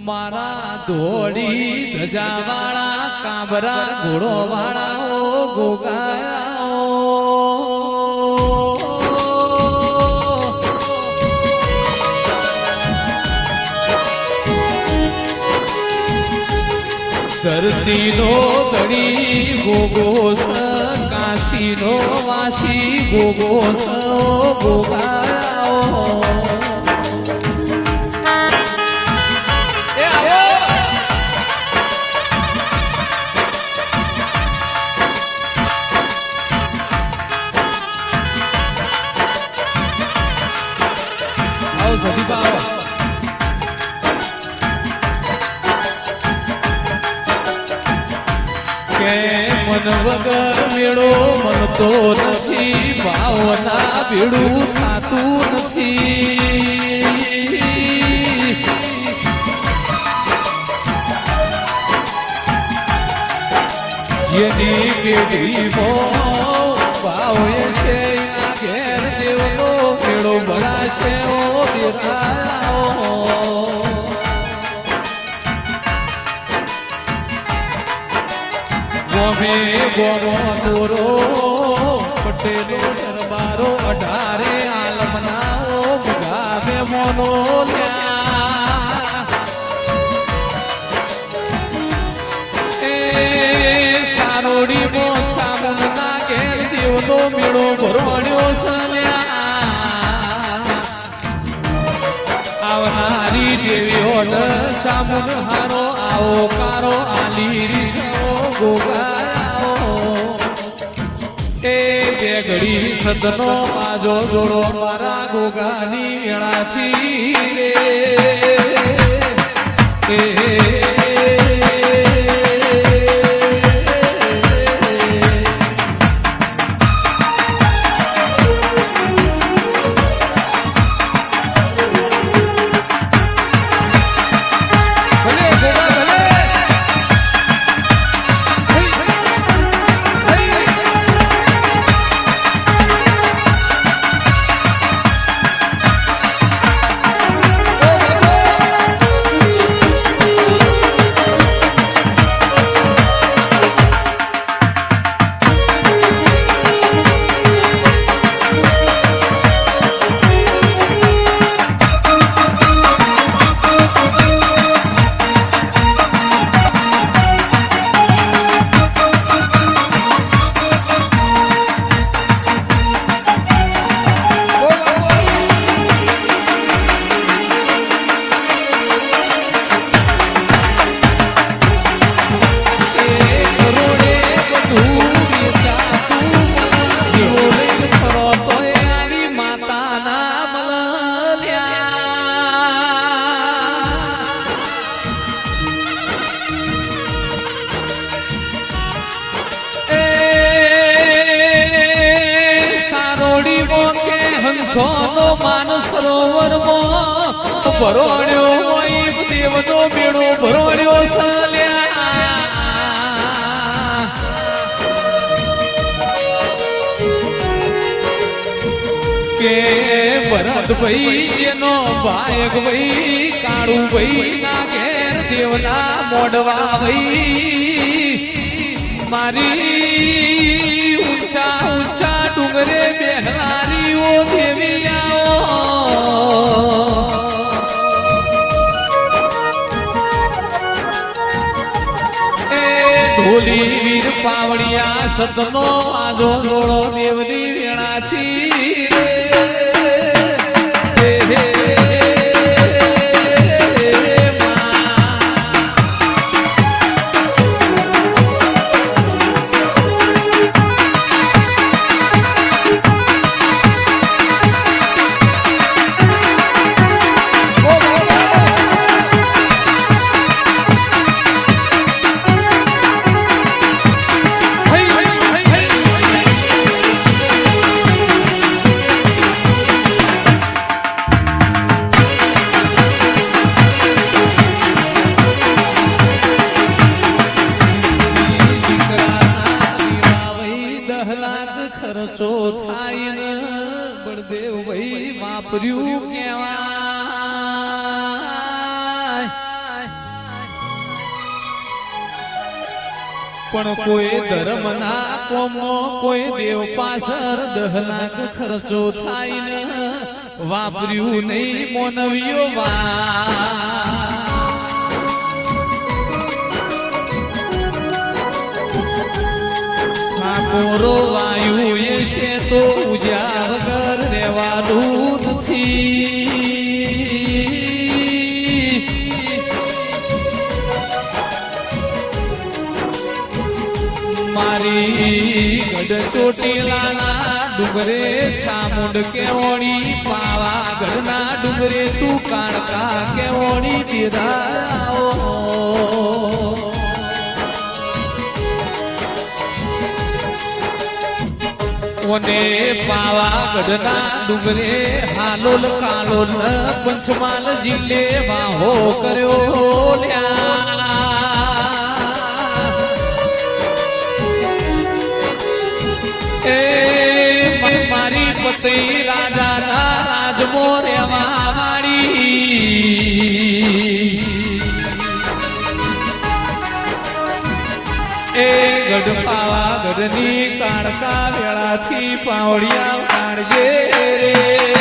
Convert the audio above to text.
મારા ધોળી ધજાવાળા કાબરા ઘોડો વાળાઓ ગોગાઓ ધરતીનો ધડી ગોગો કાશીનો વાસી ગોગો ગોગાઓ કે મન વગર મેળો મળતો નથી ભાવના ભેળું થાતું નથી જેની પેઢીમાં ભાવ છે એના ઘેર દેવનો મેળો ભરાશે ઓ દેરાઓ ગોમે ગોમો દોરો પટેલો દરબારો 18 આલમનાઓ ગામે મોનો એ સારોડી મોછા મુનના ઘેર દેવનો મેળો ભરવાડ્યો સલ્યા આવનારી દેવીઓ ચામુન હારો આવો કારો આલી રીસો ગોગાઓ એ બે ઘડી સદનો બાજો જોડો મારા ગોગાની વેળાથી રે હંસોનો માન સરોવરમાં ભરોડ્યો હોય દેવનો મેળો ભરોડ્યો સલ્યા કે ભરત ભાઈ એનો ભાયક ભાઈ કાળુ ભાઈ ના ઘેર દેવના મોડવા ભાઈ મારી ઊંચા ઊંચા ડુંગરે બેહલારી ઓ દેવી એ ઢોલી વીર પાવડિયા સતનો આજો જોડો દેવની વેણાથી ખર્ચો થાય ને બળદેવ ભાઈ વાપર્યું કેવાય પણ કોઈ ધર્મના કોમો કોઈ દેવ પાછળ 10 લાખ ખર્ચો થાય ને વાપર્યું નહીં મોનવીઓ ઠાકોરો વાયુ એ છે તો ઉજા વગર રહેવાનું નથી. મારી ગઢ ચોટીલાના ડુંગરે ચામુંડ કેવણી પાવાગઢના ડુંગરે તું કાણકા કેવણી દીધાઓ ઓને પાવાગઢના ડુંગરે હાલોલ કાલોલ પંચમહાલ જિલ્લે વાહો કર્યો લ્યા. મારી પતઈ રાજાના રાજમો રેવા વાળી એ ગઢ પાવાગઢની કાળકા વેળાથી પાવડિયા કાઢજે રે.